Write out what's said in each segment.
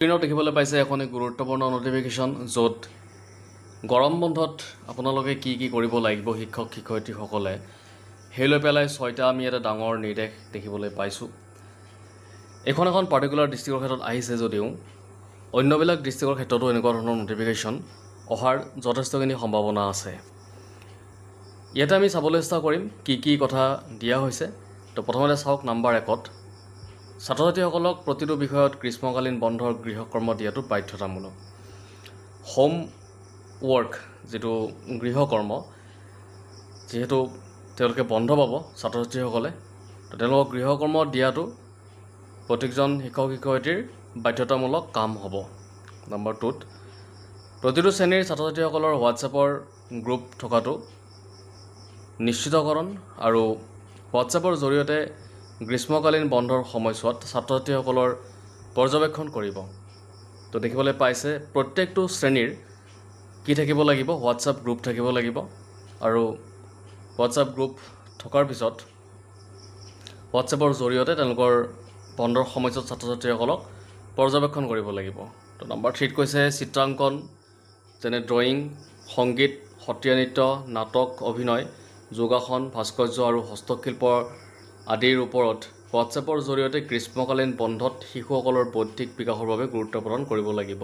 স্ক্ৰীনত দেখিবলৈ পাইছে এখন গুৰুত্বপূৰ্ণ নটিফিকেশ্যন য'ত গৰম বন্ধত আপোনালোকে কি কি কৰিব লাগিব শিক্ষক শিক্ষয়িত্ৰীসকলে সেই লৈ পেলাই 6টা আমি এটা ডাঙৰ নিৰ্দেশ দেখিবলৈ পাইছোঁ। এখন পাৰ্টিকুলাৰ ডিষ্ট্ৰিক্টৰ ক্ষেত্ৰত আহিছে যদিও অন্যবিলাক ডিষ্ট্ৰিক্টৰ ক্ষেত্ৰতো এনেকুৱা ধৰণৰ নটিফিকেশ্যন অহাৰ যথেষ্টখিনি সম্ভাৱনা আছে। ইয়াতে আমি চাবলৈ চেষ্টা কৰিম কি কি কথা দিয়া হৈছে। তো প্ৰথমতে চাওক নম্বৰ 1ত ছাত্ৰ ছাত্ৰীসকলক প্ৰতিটো বিষয়ত গ্ৰীষ্মকালীন বন্ধৰ গৃহকৰ্ম দিয়াটো বাধ্যতামূলক। হোম ৱৰ্ক যিটো গৃহকৰ্ম যিহেতু তেওঁলোকে বন্ধ পাব ছাত্ৰ ছাত্ৰীসকলে, তো তেওঁলোকক গৃহকৰ্ম দিয়াটো প্ৰত্যেকজন শিক্ষক শিক্ষয়িত্ৰীৰ বাধ্যতামূলক কাম হ'ব। নম্বৰ 2ত প্ৰতিটো শ্ৰেণীৰ ছাত্ৰ ছাত্ৰীসকলৰ হোৱাটছএপৰ গ্ৰুপ থকাটো নিশ্চিতকৰণ আৰু হোৱাটছএপৰ জৰিয়তে গ্ৰীষ্মকালীন বন্ধৰ সময়ছোৱাত ছাত্ৰ ছাত্ৰীসকলৰ পৰ্যবেক্ষণ কৰিব। তো দেখিবলৈ পাইছে প্ৰত্যেকটো শ্ৰেণীৰ কি থাকিব লাগিব, হোৱাটছএপ গ্ৰুপ থাকিব লাগিব আৰু হোৱাটছএপ গ্ৰুপ থকাৰ পিছত হোৱাটছএপৰ জৰিয়তে তেওঁলোকৰ বন্ধৰ সময়ছোৱাত ছাত্ৰ ছাত্ৰীসকলক পৰ্যবেক্ষণ কৰিব লাগিব। তো নম্বৰ 3ত কৈছে চিত্ৰাংকন যেনে ড্ৰয়িং, সংগীত, সত্ৰীয়া নৃত্য, নাটক, অভিনয়, যোগাসন, ভাস্কৰ্য আৰু হস্তশিল্প আদিৰ ওপৰত হোৱাটছএপৰ জৰিয়তে গ্ৰীষ্মকালীন বন্ধত শিশুসকলৰ বৌদ্ধিক বিকাশৰ বাবে গুৰুত্ব প্ৰদান কৰিব লাগিব।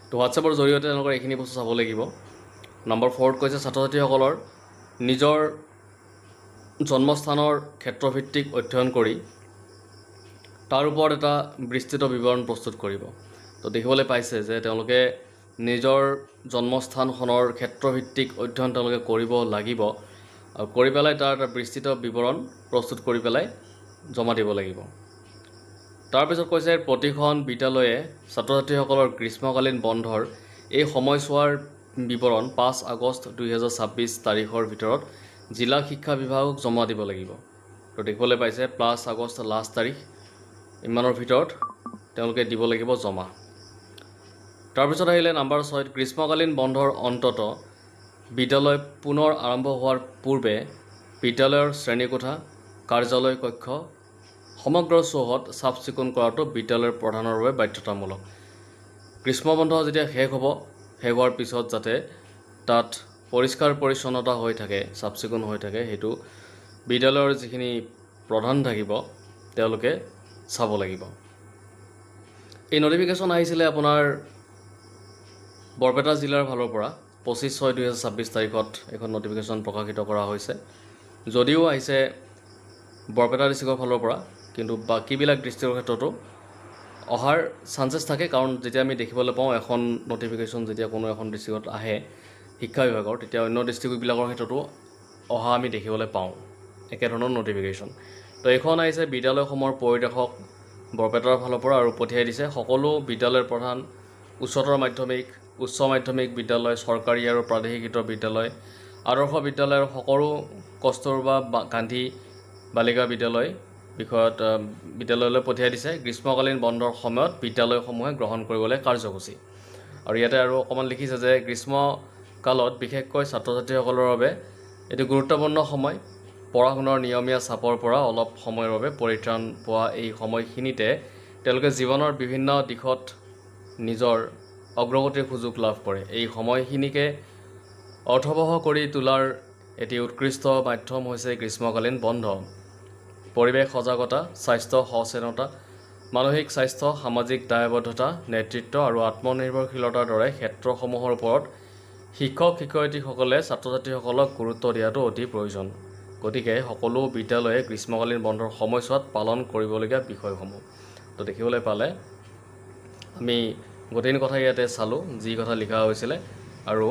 তো হোৱাটছএপৰ জৰিয়তে তেওঁলোকৰ এইখিনি বস্তু চাব লাগিব। নম্বৰ 4ত কৈছে ছাত্ৰ ছাত্ৰীসকলৰ নিজৰ জন্মস্থানৰ ক্ষেত্ৰভিত্তিক অধ্যয়ন কৰি তাৰ ওপৰত এটা বিস্তৃত বিৱৰণ প্ৰস্তুত কৰিব। তো দেখিবলৈ পাইছে যে তেওঁলোকে নিজৰ জন্মস্থানখনৰ ক্ষেত্ৰভিত্তিক অধ্যয়ন তেওঁলোকে কৰিব লাগিব আৰু কৰি পেলাই তাৰ এটা বিস্তৃত বিৱৰণ প্ৰস্তুত কৰি পেলাই জমা দিব লাগিব। তাৰপিছত কৈছে প্ৰতিখন বিদ্যালয়ে ছাত্ৰ ছাত্ৰীসকলৰ গ্ৰীষ্মকালীন বন্ধৰ এই সময়ছোৱাৰ বিৱৰণ 5 আগষ্ট 2026 তাৰিখৰ ভিতৰত জিলা শিক্ষা বিভাগক জমা দিব লাগিব। তো দেখিবলৈ পাইছে 5 আগষ্ট লাষ্ট তাৰিখ, ইমানৰ ভিতৰত তেওঁলোকে দিব লাগিব জমা। তাৰপিছত আহিলে নম্বৰ 6ত গ্ৰীষ্মকালীন বন্ধৰ অন্তত বিদ্যালয় পুনৰ আৰম্ভ হোৱাৰ পূৰ্বে বিদ্যালয়ৰ শ্ৰেণীকোঠা, কাৰ্যালয় কক্ষ, সমগ্ৰ চৌহদ চাফ চিকুণ কৰাটো বিদ্যালয়ৰ প্ৰধানৰ বাবে বাধ্যতামূলক। গ্ৰীষ্ম বন্ধ যেতিয়া শেষ হ'ব, শেষ হোৱাৰ পিছত যাতে তাত পৰিষ্কাৰ পৰিচ্ছন্নতা হৈ থাকে, চাফ চিকুণ হৈ থাকে, সেইটো বিদ্যালয়ৰ যিখিনি প্ৰধান থাকিব তেওঁলোকে চাব লাগিব। এই নটিফিকেশ্যন আহিছিলে আপোনাৰ বৰপেটা জিলাৰ ফালৰ পৰা 25/6/2026 তাৰিখত এখন নটিফিকেশ্যন প্ৰকাশিত কৰা হৈছে। যদিও আহিছে বৰপেটা ডিষ্ট্ৰিক্টৰ ফালৰ পৰা, কিন্তু বাকীবিলাক ডিষ্ট্ৰিক্টৰ ক্ষেত্ৰতো অহাৰ চান্সেছ থাকে, কাৰণ যেতিয়া আমি দেখিবলৈ পাওঁ এখন নটিফিকেশ্যন যেতিয়া কোনো এখন ডিষ্ট্ৰিক্টত আহে শিক্ষা বিভাগৰ, তেতিয়া অন্য ডিষ্ট্ৰিক্টবিলাকৰ ক্ষেত্ৰতো অহা আমি দেখিবলৈ পাওঁ একেধৰণৰ নটিফিকেশ্যন। তো এইখন আহিছে বিদ্যালয়সমূহৰ পৰিদৰ্শক বৰপেটাৰ ফালৰ পৰা আৰু পঠিয়াই দিছে সকলো বিদ্যালয়ৰ প্ৰধান, উচ্চতৰ মাধ্যমিক, উচ্চ মাধ্যমিক বিদ্যালয়, চৰকাৰী আৰু প্ৰাদেশিক বিদ্যালয়, আদৰ্শ বিদ্যালয় আৰু সকলো কস্তুৰবা গান্ধী বালিকা বিদ্যালয় বিষয়ত বিদ্যালয়লৈ পঠিয়াই দিছে গ্ৰীষ্মকালীন বন্ধৰ সময়ত বিদ্যালয়সমূহে গ্ৰহণ কৰিবলৈ কাৰ্যসূচী। আৰু ইয়াতে আৰু অকণমান লিখিছে যে গ্ৰীষ্মকালত বিশেষকৈ ছাত্ৰ ছাত্ৰীসকলৰ বাবে এটি গুৰুত্বপূৰ্ণ সময়। পঢ়া শুনাৰ নিয়মীয়া চাপৰ পৰা অলপ সময়ৰ বাবে পৰিত্ৰাণ পোৱা এই সময়খিনিতে তেওঁলোকে জীৱনৰ বিভিন্ন দিশত নিজৰ অগ্ৰগতিৰ সুযোগ লাভ কৰে। এই সময়খিনিকে অৰ্থবহ কৰি তোলাৰ এটি উৎকৃষ্ট মাধ্যম হৈছে গ্ৰীষ্মকালীন বন্ধ। পৰিৱেশ সজাগতা, স্বাস্থ্য সচেতনতা, মানসিক স্বাস্থ্য, সামাজিক দায়বদ্ধতা, নেতৃত্ব আৰু আত্মনিৰ্ভৰশীলতাৰ দৰে ক্ষেত্ৰসমূহৰ ওপৰত শিক্ষক শিক্ষয়িত্ৰীসকলে ছাত্ৰ ছাত্ৰীসকলক গুৰুত্ব দিয়াটো অতি প্ৰয়োজন। গতিকে সকলো বিদ্যালয়ে গ্ৰীষ্মকালীন বন্ধৰ সময়ছোৱাত পালন কৰিবলগীয়া বিষয়সমূহ। তো দেখিবলৈ পালে আমি গোটেইখিনি কথা ইয়াতে চালোঁ, যি কথা লিখা হৈছিলে। আৰু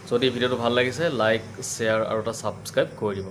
যদি ভিডিঅ'টো ভাল লাগিছে লাইক, শ্বেয়াৰ আৰু এটা ছাবস্ক্ৰাইব কৰি দিব।